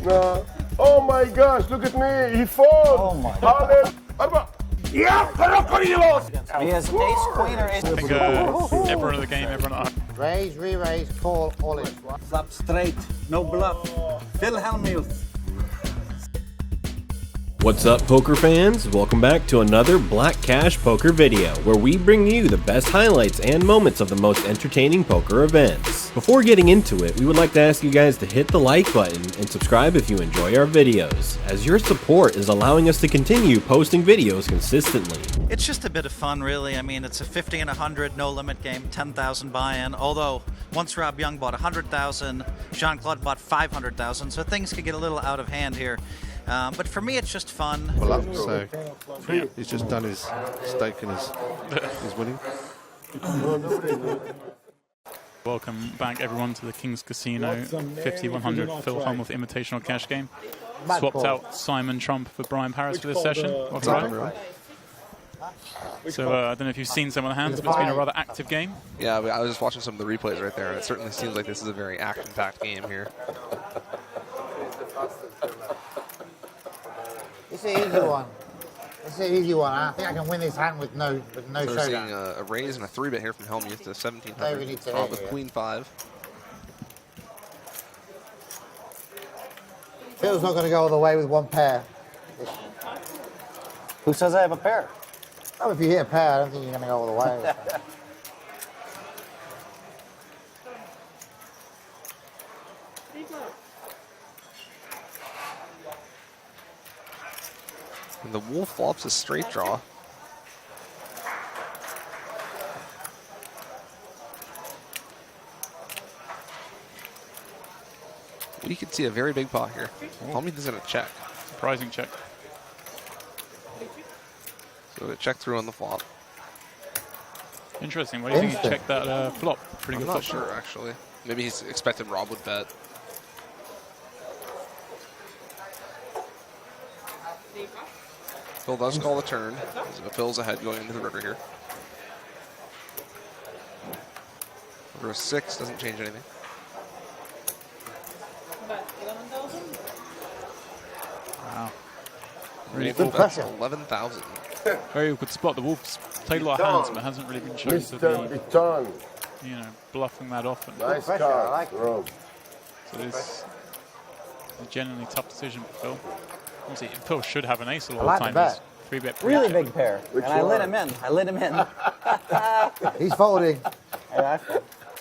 No. Oh my gosh, look at me. He falls. Oh my God. Yeah, He has ace, queen, or ace. I think everyone in the game, everyone at home. Raise, re-raise, call, all in. Flop straight, no bluff. Phil Hellmuth. What's up, poker fans? Welcome back to another Black Cash Poker video, where we bring you the best highlights and moments of the most entertaining poker events. Before getting into it, we would like to ask you guys to hit the like button and subscribe if you enjoy our videos, as your support is allowing us to continue posting videos consistently. It's just a bit of fun, really. I mean, it's a 50 and 100 no-limit game, 10,000 buy-in, although once Rob Young bought 100,000, Jean-Claude bought 500,000, so things could get a little out of hand here. But for me, it's just fun. Well up, so he's just done his stake and his winning. Welcome back, everyone, to the King's Casino 50-100 Phil Hellmuth Invitational Cash Game. Swapped out Simon Trump for Brian Paris for this session. What's up, everyone? So I don't know if you've seen some of the hands, but it's been a rather active game. Yeah, I was just watching some of the replays right there, and it certainly seems like this is a very action-packed game here. It's an easy one. It's an easy one. I think I can win this hand with no So we're showdown. seeing a raise and a 3-bet here from Hellmuth to 1,700. We need to With hit, Queen 5. Phil's not going to go all the way with one pair. Who says I have a pair? Oh, if you hit a pair, I don't think you're going to go all the way. And the wolf flops a straight draw. We could see a very big pot here. Hellmuth is going to check. Surprising check. So it checked through on the flop. Interesting. Why do you think he checked that flop? Pretty I'm good not flop. sure, actually. Maybe he's expected Rob would bet. Phil does call the turn. Phil's ahead going into the river here. River 6 doesn't change anything. Wow. Really Good pressure. 11,000. very good spot. The Wolf's played a lot of hands, but hasn't really been shown to Mr. be, E10. you know, bluffing that often. Nice pressure, I card, like it. Rob. So it's a genuinely tough decision for Phil. Obviously, Phil should have an ace all the like the time. bet. 3-bet Really pre-check. big pair. Which And I lit one? him in. I lit him in. He's folding.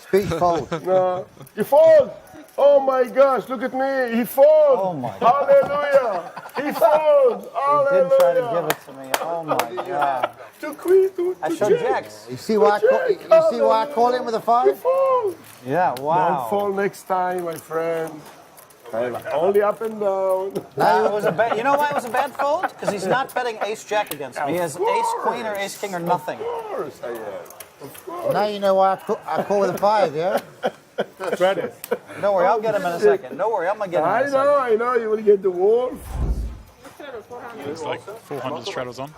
Speech fold. No. He falls. Oh my gosh, look at me. He falls. Oh my God. Hallelujah. He falls. He did try to give Hallelujah. it to me. Oh my God. To queen, to I showed jacks. You see why I call him with a He 5? falls. Yeah, Don't wow. fall next time, my friend. Only up and down. It was a bad, you know why it was a bad fold? Because he's not betting ace-jack against me. He has ace-queen or ace-king or nothing. Of course I am. Of course. Now you know why I call with a 5, yeah? Credit. Don't worry, I'll get him in a second. Don't worry, I'm going to get him in a second. I know. You will get the wolf. It's like 400 straddles on.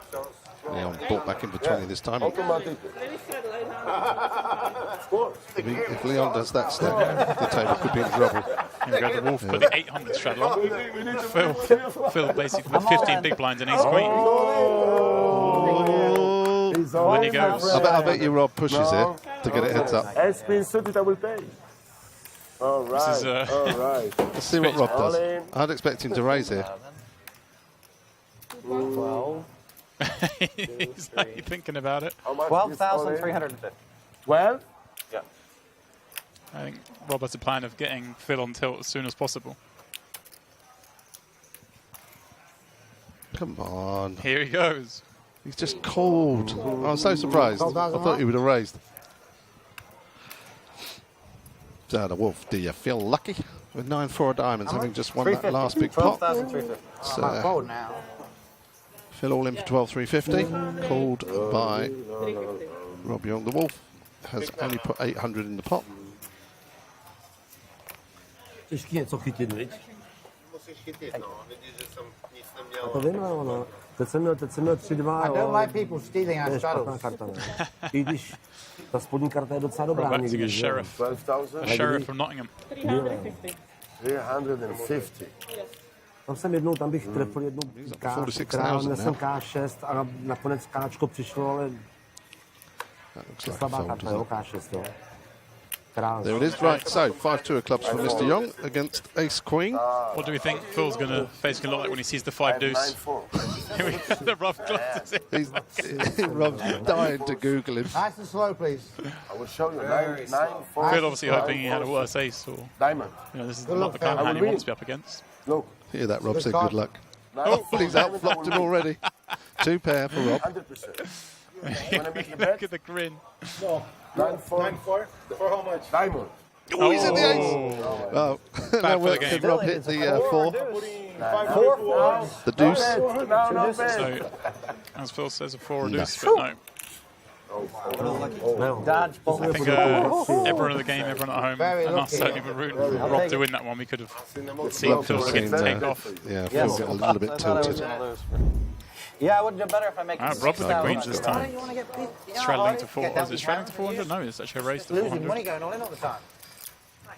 Leon brought back in for 20 this time. Automatic. Of course. If Leon does that step, the table could be in trouble. Here we go, the Wolf put the 800 straddle on. Phil basically with 15 big blinds and ace-queen. He's When he goes. I bet you Rob pushes it to get it heads up. Ace-queen suited, I will pay. All right. is, All right. Let's see what Rob All does. in. I'd expect him to raise here. 12. He's like thinking about it. How much is 12,350. 12? I think Rob has a plan of getting Phil on tilt as soon as possible. Come on. Here he goes. He's just called. I'm so surprised. I thought he would have raised. So the Wolf, do you feel lucky with 9-4 diamonds, having just won that last big pot? 12,350. I fold now. Phil all in for 12,350. Called by Rob Young. The Wolf has only put 800 in the pot. Těžký něco chytit, viď? A to vím, ale no. Teď jsem měl 3-2, I don't like people stealing our to je špatná straddles. karta, ne? I když ta spodní karta je docela dobrá. Back to někdy, get že? Sheriff. 12,000? A Sheriff from Nottingham. 350. Tam jsem jednou, tam bych trefil jednou král, měl jsem K6 a nakonec Kčko přišlo, ale slabá karta, jo, K6, jo. There it is, right, so 5-2 of clubs for Mr. Young against Ace Queen. What do we think Phil's face going to look like when he sees the 5 deuce? Here we go, the rough glasses. Rob's dying to Google him. Nice and slow, please. I will show you. 9-4. Phil obviously hoping he had a worse ace, or Diamond. you know, this is not the kind of hand he wants to be up against. Look. Hear that, Rob said good luck. Oh, he's outflopped him already. 2 pair for Rob. 100%. Look at the grin. No. 9-4. For how much? Diamond. Oh, he's in the ace. Oh, Bad for the game. Rob hit the 4. The deuce. So, as Phil says, a 4 or deuce, but no. Dodge, I think everyone at the game, everyone at home, and us certainly were rooting for Rob to win that one. We could have seen Phil begin to take off. Yeah, Phil got a little bit tilted. Yeah, I would do better if I make it Rob with the queens 6,000. this time. Straddling to 4. Is it straddling to 400? No, it's actually a raise to Losing 400. money going all in all the time.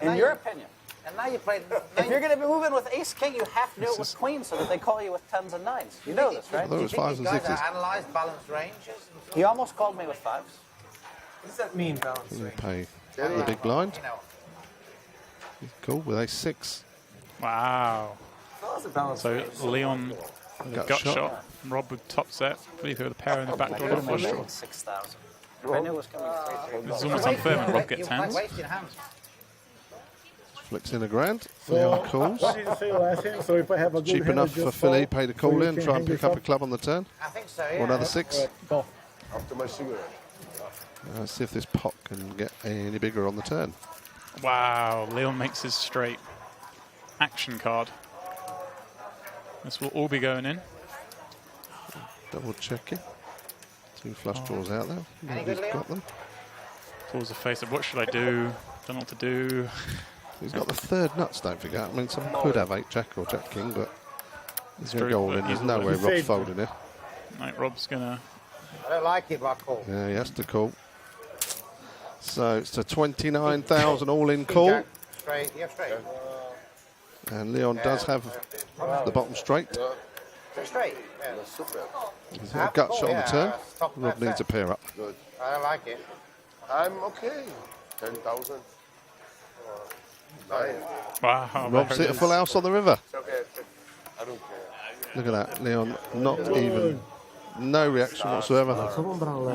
In your opinion, And now you played. if you're going to be moving with ace king, you have to do it with queens so that they call you with 10s and 9s. You know this, right? I thought it was 5s and 6s. Analyzed balanced ranges. He almost called me with 5s. What does that mean, balance You range? pay the big blind. You know, Cool, with ace 6. Wow. what's the balance So range? Leon with a gut shot. Rob with top set. Felipe with a pair in the back door. A little more straw. 6,000. I knew it was coming 3-3. This is almost unfair when Rob gets hands. Wasting hands. Flicks in a grand. Leon calls. What did you say last time? So if I have a good Cheap hand, enough I just for Felipe fold, to call so you in, can try and hang pick this up a club on the turn. I think so, Or yeah. another 6. Go. After my cigarette. Let's see if this pot can get any bigger on the turn. Wow. Leon makes his straight action card. This will all be going in. Double checking. 2 flush draws out there. Nobody's got them. Pulls the face of what should I do? Don't know what to do. He's got the 3rd nuts, don't forget. I mean, some could have 8 jack or jack king, but he's going to true, go all but in. There's he's no way all- Rob's folding here. Right, Rob's gonna. I don't like it, but I call. Yeah, he has to call. So it's a 29,000 all-in call. Jack, straight, yeah, straight. And Leon does have the bottom straight. Straight, yeah. He's got a gut shot on the turn. Rob needs a pair up. I don't like it. I'm okay. 10,000. 9. Wow. Rob's hit a full house on the river. Okay. I don't care. Look at that, Leon. Not even, no reaction whatsoever.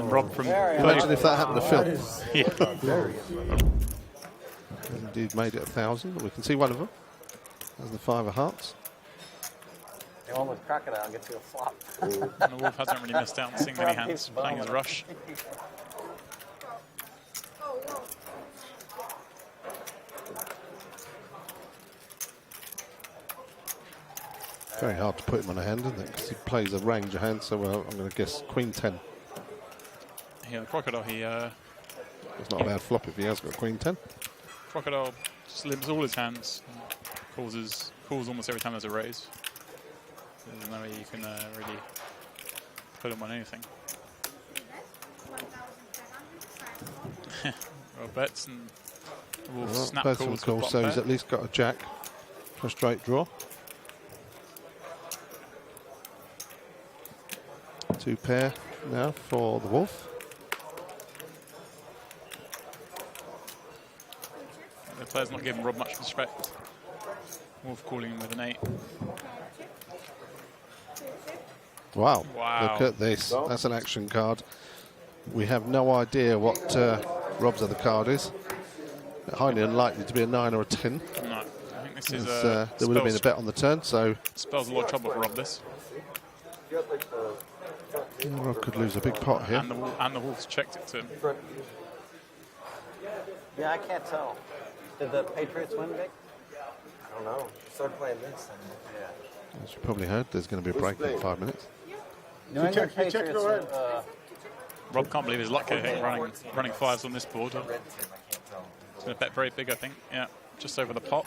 Rob from. Imagine if that happened to Phil. Yeah. He's indeed made it 1,000. We can see one of them. There's the 5 of hearts. The one with crocodile gets you a flop. And the Wolf hasn't really missed out on seeing many hands playing his rush. Very hard to put him on a hand, isn't it? Because he plays a range of hands, so I'm going to guess Queen 10. Yeah, the Crocodile, It's not a bad flop if he has got Queen 10. Crocodile just limps all his hands. Calls almost every time there's a raise. There's no way you can really put him on anything. Well, bets and Wolf snap Both calls. of them with call, so bottom he's pair. at least got a jack for a straight draw. 2 pair now for the Wolf. The player's not giving Rob much respect. Wolf calling him with an 8. Wow. Wow. Look at this. That's an action card. We have no idea what Rob's other card is. Highly unlikely to be a 9 or a 10. No, I think this is There would have been a bet on the turn, so spells a lot of trouble for Rob. This Rob could lose a big pot here. and the Wolves checked it to him. Yeah, I can't tell. Did the Patriots win big? I don't know. Start playing this. And, As you probably heard, there's going to be a break in 5 minutes. New England check Patriots. your hand. Rob can't believe his luck here, running 5s on this board. He's going to bet very big, I think. Yeah, just over the pot.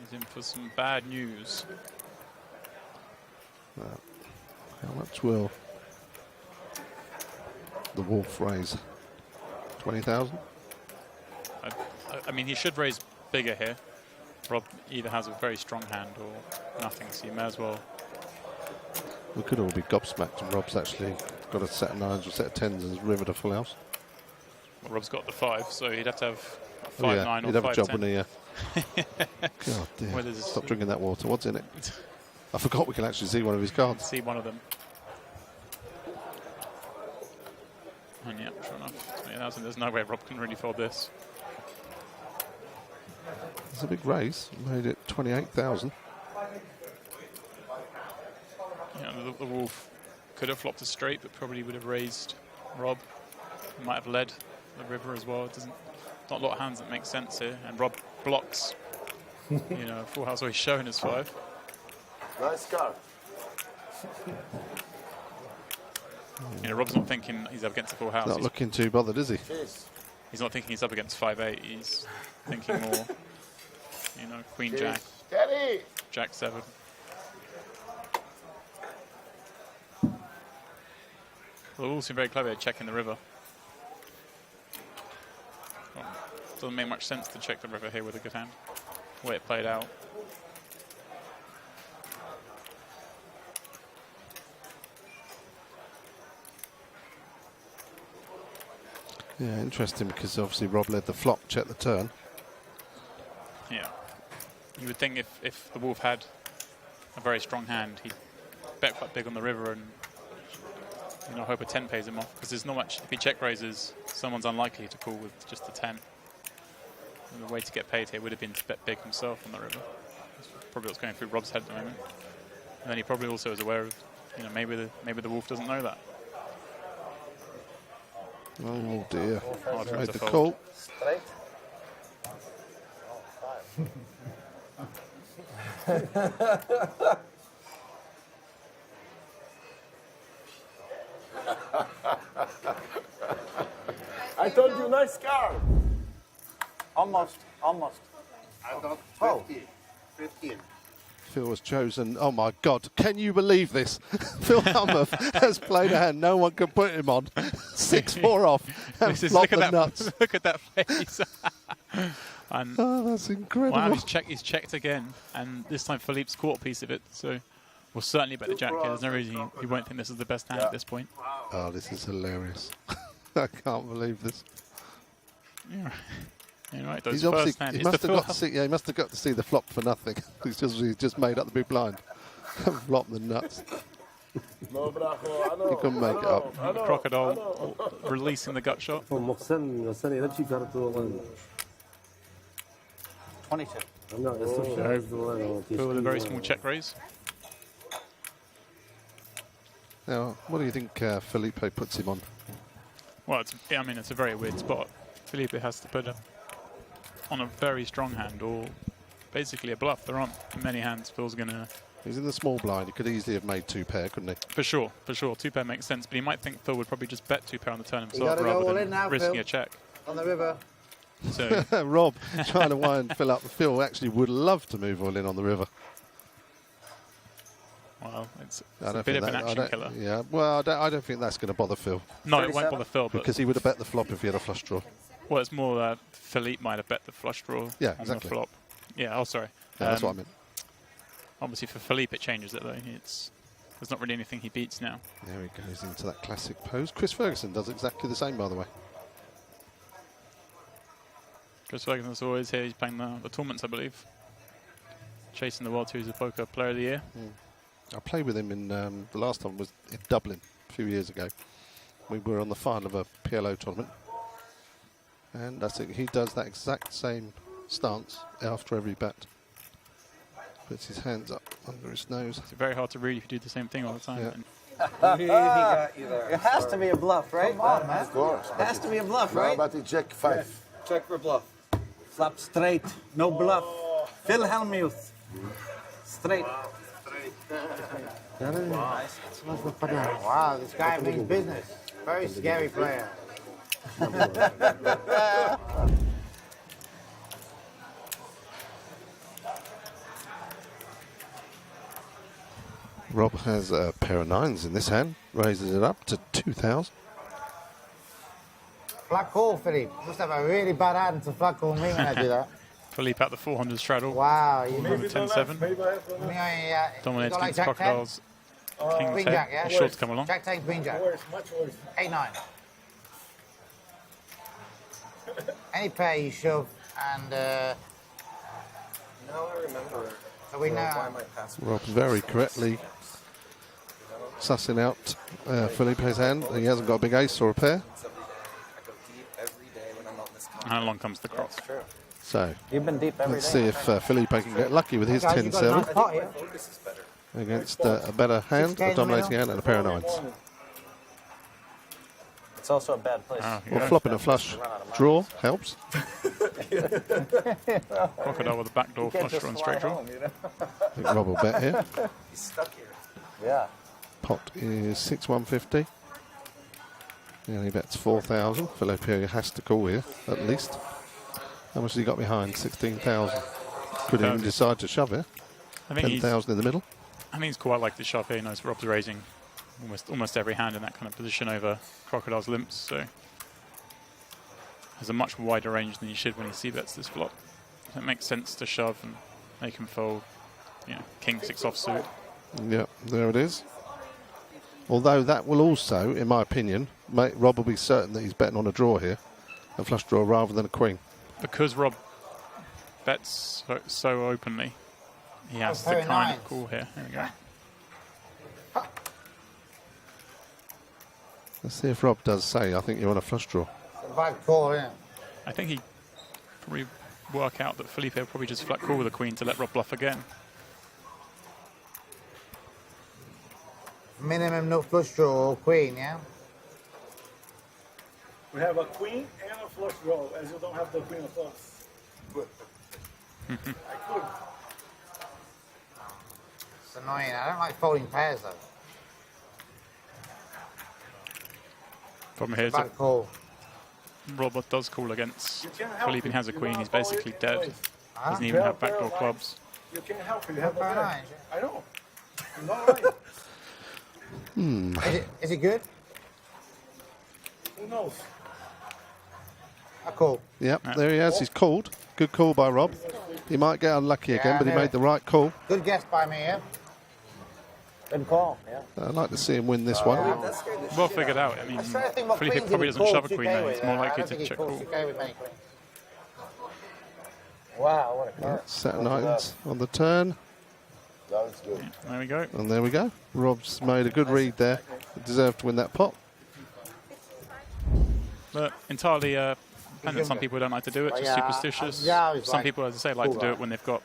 He's in for some bad news. How much will the Wolf raise? 20,000? I mean, he should raise bigger here. Rob either has a very strong hand or nothing, so you may as well. We could all be gobsmacked, and Rob's actually got a set of 9s or a set of 10s and river to full house. Well, Rob's got the 5, so he'd have to have a 5-9 Oh, yeah. or 5-10. He'd have a job, wouldn't he? God dear. Well, there's- Stop drinking that water. What's in it? I forgot we can actually see one of his cards. See one of them. And yeah, sure enough, 20,000. There's no way Rob can really fold this. It's a big raise. Made it 28,000. Yeah, the wolf could have flopped a straight, but probably would have raised Rob. Might have led the river as well. It doesn't. Not a lot of hands that make sense here, and Rob blocks. You know, full house always showing his 5. Nice card. You know, Rob's not thinking he's up against a full house. Not looking too bothered, is he? Cheers. He's not thinking he's up against 5-8. He's thinking more, you know, Queen Jack, Steady. Jack 7. Well, they all seem very clever at checking the river. Well, doesn't make much sense to check the river here with a good hand. The way it played out. Yeah, interesting, because obviously Rob led the flop, checked the turn. Yeah. You would think if the wolf had a very strong hand, he'd bet quite big on the river and, you know, hope a 10 pays him off, because there's not much. If he check raises, someone's unlikely to call with just a 10. And the way to get paid here would have been to bet big himself on the river. That's probably what's going through Rob's head at the moment. And then he probably also is aware of, you know, maybe the wolf doesn't know that. Oh dear. Hard for him Made to the fold. call. Straight. I told you, nice card. Almost. I got Oh. 15. Phil was chosen. Oh my God! Can you believe this? Phil Hellmuth has played a hand no one can put him on. 6-4 off and flop the nuts. Look at that face. And Oh, that's incredible. wow, he's checked again, and this time Philippe's caught a piece of it. So we'll certainly bet the jack here. There's no reason he won't think this is the best hand at this point. Oh, this is hilarious. I can't believe this. Yeah. You know, He's first obviously hand. he It's must the have full got to see. Yeah, he must have got to see the flop for nothing. he's just made up the big blind. Flop the nuts. No, Bracho, I know. He couldn't make it up. I know. crocodile releasing the gut shot. Mohsen iначе карта 22. No, it's so shy. Phil with a very small check raise. Now, what do you think Felipe puts him on? Well, I mean, it's a very weird spot. Felipe has to put it on a very strong hand or basically a bluff. There aren't many hands Phil's going to... He's in the small blind. He could easily have made 2-pair, couldn't he? For sure. 2-pair makes sense, but he might think Phil would probably just bet 2-pair on the turn himself gotta go rather all than in now, risking Phil. a check. On the river. So, Rob trying to wind Phil up. Phil actually would love to move all in on the river. well, it's I a don't bit think of an that- I action don't- killer. Yeah, well, I don't think that's going to bother Phil, No, it won't 37. bother Phil, but because he would have bet the flop if he had a flush draw. well, it's more that Philippe might have bet the flush draw Yeah, on exactly. the flop. Yeah, oh, sorry. Yeah, that's what I meant. Obviously, for Philippe, it changes it, though. There's not really anything he beats now. There he goes into that classic pose. Chris Ferguson does exactly the same, by the way. Chris Ferguson's always here. He's playing the tournaments, I believe. Chasing the World Series of Poker Player of the Year. I played with him in the last time was in Dublin a few years ago. We were on the final of a PLO tournament, and that's it. He does that exact same stance after every bet. Puts his hands up under his nose. It's very hard to read if you do the same thing all the time. Yeah. And It has to be a bluff, right? Of course. It has to be a bluff, No, right? but he check 5. Check for bluff. Flop straight, no bluff. Phil Hellmuth. Straight. Wow, this guy means business. Very scary player. Rob has a pair of 9s in this hand, raises it up to 2,000. Flat call, Philippe. Must have a really bad hand to flat call me when I do that. Philippe at the 400 straddle. Wow. On the 10-7. Dominates like against Jack Crocodiles. King Queen 10. Jack, yeah? He's sure to come along. Jack 10, Queen Jack. Worse, much worse. 8-9. Any pair you shove and Now I remember. so we know. Why my password. Rob very correctly sussing out Felipe's hand. He hasn't got a big ace or a pair. I go deep every day when I'm on this And along comes the cross. True. So You've been deep every let's day. see if Felipe can get lucky with his Guys, you got a 10-7 nice pot here. focus is better. against a better hand, a dominating hand, and a pair of 9s. It's also a bad place. Oh, Well, yeah. flopping a flush draw helps. Crocodile with a backdoor flush draw and straight draw. I think Rob will bet here. He's stuck here. Yeah. Pot is 6-150. And he bets 4,000. Felipe has to call here, at least. How much has he got behind? 16,000. Could even decide to shove here. I think 10,000 in the middle. I think he's quite like the shove here. He knows Rob's raising almost every hand in that kind of position over Crocodile's limps, so has a much wider range than he should when he c-bets this flop. So it makes sense to shove and make him fold, you know, King 6 offsuit. Yeah, there it is. Although that will also, in my opinion, make Rob will be certain that he's betting on a draw here, a flush draw rather than a queen. Because Rob bets so openly, he has to kind of call here. There we go. Let's see if Rob does say, I think you're on a flush draw. It's a bad call, isn't it? I think he probably work out that Felipe will probably just flat call with the queen to let Rob bluff again. Minimum no flush draw, queen, yeah? We have a queen and a flush draw, as you don't have the queen of clubs. I could. It's annoying. I don't like folding pairs, though. Problem here is Bad that call. Robert does call against You can't help Felipe and it. has a You queen. know He's how basically it dead. plays. Doesn't even have backdoor Pair clubs. You can't help it. You have a Pair pair. nines, I know. You're not right. Is it good? Who knows? A call. Yep, there he is. He's called. Good call by Rob. He might get unlucky again, but he made the right call. Good guess by me, yeah? Good call, yeah. I'd like to see him win this one. Well figured out. I mean, I'm trying to think what Felipe queens probably he doesn't would shove a call queen 2K there. with. He's more I likely don't think to he check calls call. 2K with many queens. Wow, what a card. Set of 9s on the turn. There we go. And there we go. Rob's made a good read there. He deserved to win that pot. But entirely dependent. Some people don't like to do it, just superstitious. Some people, as I say, like to do it when they've got,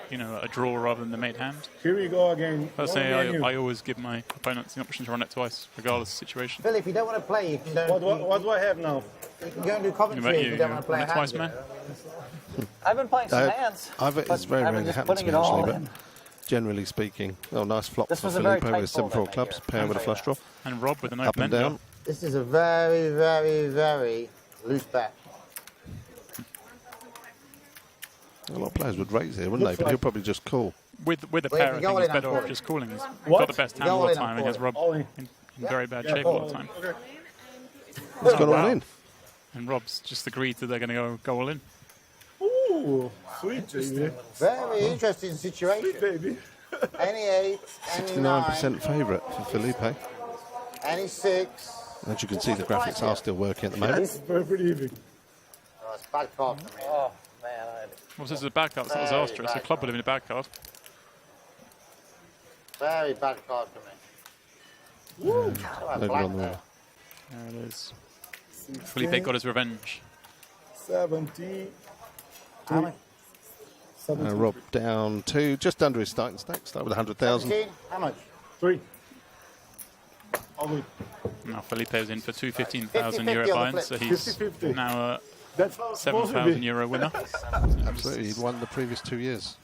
you know, a draw rather than the made hand. Here we go again. Personally, I always give my opponents the option to run it twice, regardless of the situation. Phil, if you don't want to play, you can go. What do I have now? You can go and do commentary if you don't want to play run a it twice, hand. man. I've been playing some hands. It's very rarely just happens to putting me, it all actually, but in. generally speaking, nice flop This for was a very Felipe tight with fold, 7-4 I think, clubs, here. pair with a flush draw. And Rob with an Up open and ender. down. This is a very, very, very loose bet. A lot of players would raise here, wouldn't they? But he'll probably just call. With a Well, pair, I you go think all it's in better on off four. just calling. He's What? got the best You hand go all all the in on time, and four. has Rob All in. in very bad Yeah, shape all the fold. time. Okay. He's gone all in. And Rob's just agreed that they're going to go all in. Ooh, sweet baby. Very interesting situation. Sweet baby. Any 8, any 9, 69% favourite for Felipe. any 6. As you can see, the graphics are still working at the moment. It's very even. Oh, it's a bad card for me. Oh, man. Well, this is a bad card. It's not disastrous. A club would have been a bad card. Very bad card for me. Woo! Over on the wall. There it is. Felipe got his revenge. 17. How much? Rob down to just under his starting stake. Start with 100,000. 17? How much? 3. All good. Now Felipe is in for two 15,000 50-50 euro on the buy-ins, so flip. he's 50-50. now a That's how it's supposed to 7,000 be. euro winner. Absolutely, he'd won the previous 2 years.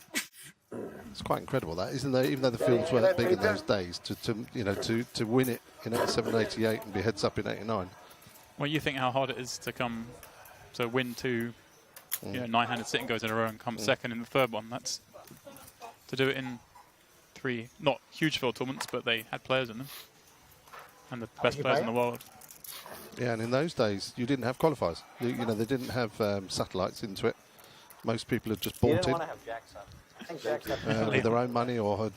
It's quite incredible, that, isn't there? Even though the fields weren't big in those days, to win it in 87-88 and be heads up in 89. Well, you think how hard it is to come to win two, nine-handed sitting goes in a row and come second in the third one. That's to do it in 3, not huge field tournaments, but they had players in them, and the best players in the world. Yeah, and in those days, you didn't have qualifiers. They didn't have satellites into it. most people had just You bought didn't in want to have jacks up. I think jacks up. with their own money or had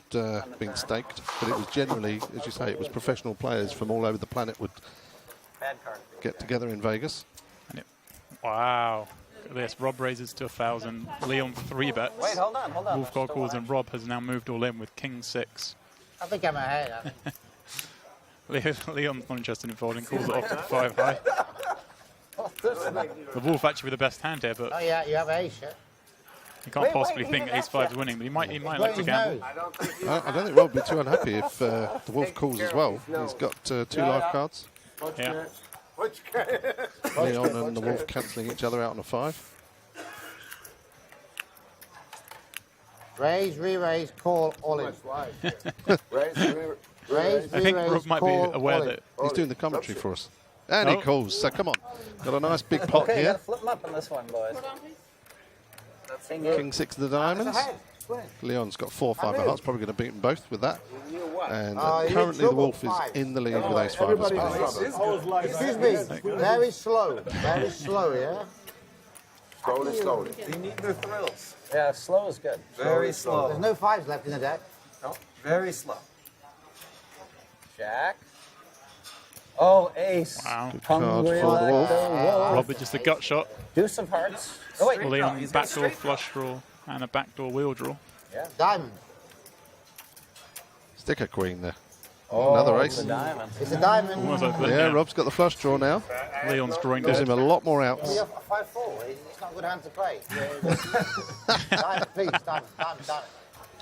been staked. But it was generally, as you say, it was professional players from all over the planet would Bad card. get together in Vegas. Wow. Look at this. Rob raises to 1,000. Leon 3 bets. Wait, hold on. Wolf God calls, and Rob has now moved all in with King 6. I think I'm ahead. Leon's not interested in folding, calls it off to the 5 high. The Wolf actually with the best hand here, but Oh yeah, you have ace, yeah? he can't possibly think Ace 5 is winning, but he might like to gamble. I don't think Rob would be too unhappy if the Wolf calls as well. He's got 2 life cards. Yeah. Leon and the Wolf cancelling each other out on a 5. Raise, re-raise, call, all in. Raise, I think Rob might be aware that he's doing the commentary for us. And he calls, so come on. Got a nice big pot Okay, you here. gotta flip them up on this one, boys. King 6 of the diamonds. Leon's got 4 5 of hearts, probably going to beat them both with that. And currently the Wolf is in the lead with Ace 5 of spades. Excuse me, very slow, yeah? Slowly. You need the thrills. Yeah, slow is good. Very slow. There's no 5s left in the deck. No, very slow. Jack. Oh, ace. Wow. Card for the Wolf. Rob with just a gut shot. Deuce of hearts. Oh, wait. Leon backdoor flush draw and a backdoor wheel draw. Yeah. Diamond. Stick a queen there. Another ace. It's a diamond. It's a diamond. Almost like that, Yeah, Rob's got the flush draw now. Leon's drawing Gives dead. him a lot more outs. You're 5-4. It's not a good hand to play. Diamond, please. Diamond.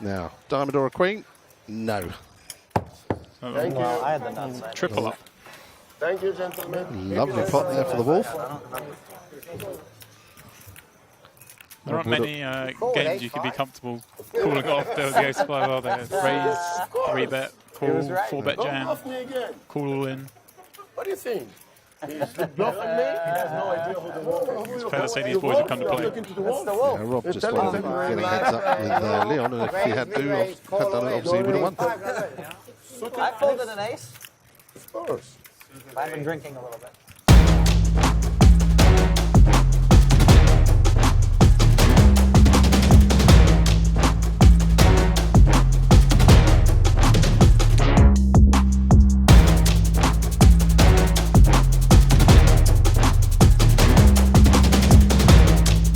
Now, diamond or a queen? No. Well, I had the nuts. Triple up. Thank you, gentlemen. Lovely pot there for the Wolf. There aren't many games you can be comfortable calling off. There was the Ace 5, are there? Raise, 3-bet, call, 4-bet Don't jam, bluff me again. call all in. What do you think? He's bluffing me? He has no idea who the Wolf is. It's fair to say these boys have come to play. Looking to the Wolf. Yeah, Rob just wanted to get a heads up with Leon, and if he had done it, obviously he would have won. I folded an ace. Of course. I've been drinking a little bit.